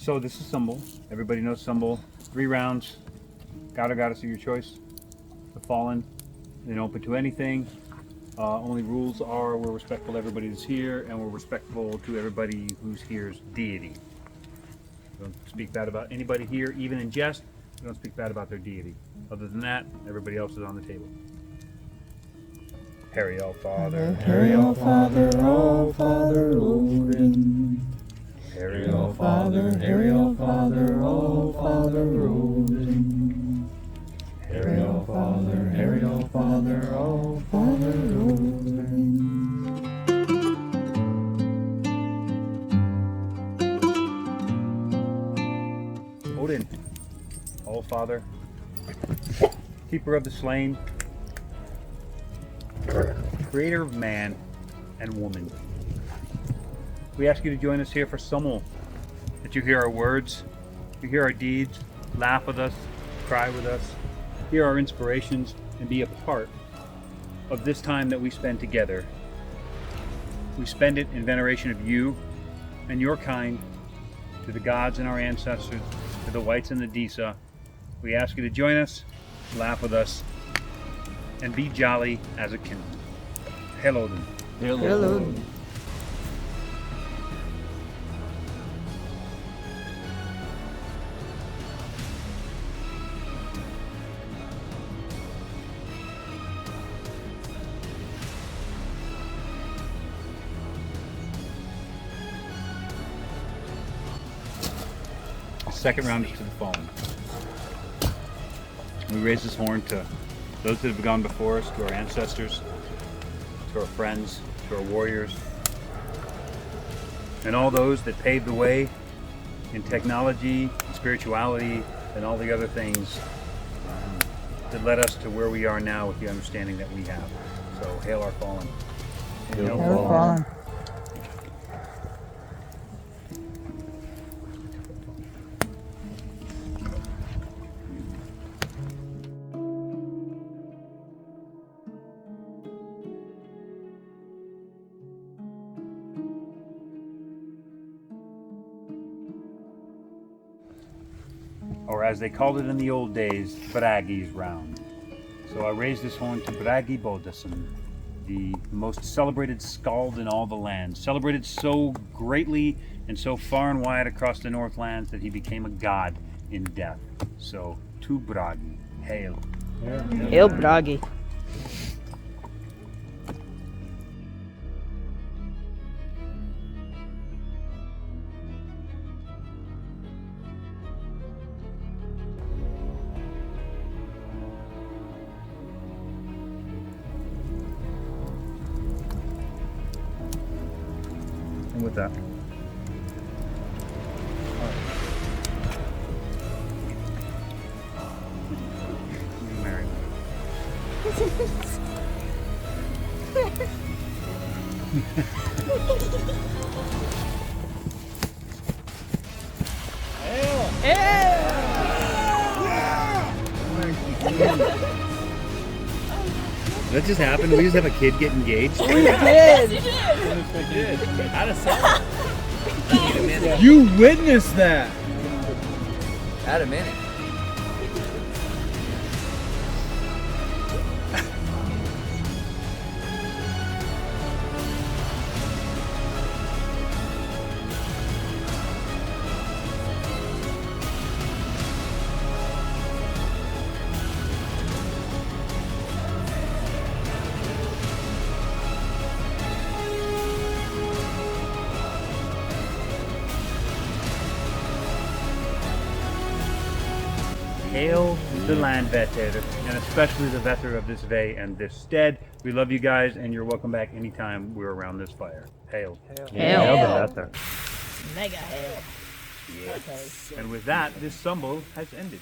So this is Sumble. Everybody knows Sumble. 3 rounds. God or goddess of your choice. The Fallen. They're open to anything. Only rules are we're respectful to everybody that's here, and we're respectful to everybody who's here's deity. We don't speak bad about anybody here, even in jest. We don't speak bad about their deity. Other than that, everybody else is on the table. Harry Allfather. Harry Allfather, Allfather Odin. Harry Allfather, Harry Allfather, Allfather Odin. Harry Allfather, Harry Allfather, Allfather Odin. Odin, Allfather, keeper of the slain, creator of man and woman. We ask you to join us here for Sumble, that you hear our words, you hear our deeds, laugh with us, cry with us, hear our inspirations, and be a part of this time that we spend together. We spend it in veneration of you and your kind, to the gods and our ancestors, to the whites and the Disa. We ask you to join us, laugh with us, and be jolly as a kinsman. Hail Odin. Hail Odin. The second round is to the Fallen. We raise this horn to those that have gone before us, to our ancestors, to our friends, to our warriors, and all those that paved the way in technology, spirituality, and all the other things that led us to where we are now with the understanding that we have. So hail our Fallen. Hail Fallen. Or as they called it in the old days, Bragi's round. So I raise this horn to Bragi Bodasson, the most celebrated skald in all the land, celebrated so greatly and so far and wide across the Northlands that he became a god in death. So to Bragi, hail. Hail Bragi. And with that, you married. That just happened? We just have a kid get engaged? We did. Out of sight. Wait a minute. You witnessed that! Out a minute. Hail the land vetter, and especially the vetter of this vey and this stead. We love you guys, and you're welcome back anytime we're around this fire. Hail. Hail. the vetter. Mega hail. Yes. And with that, this Sumble has ended.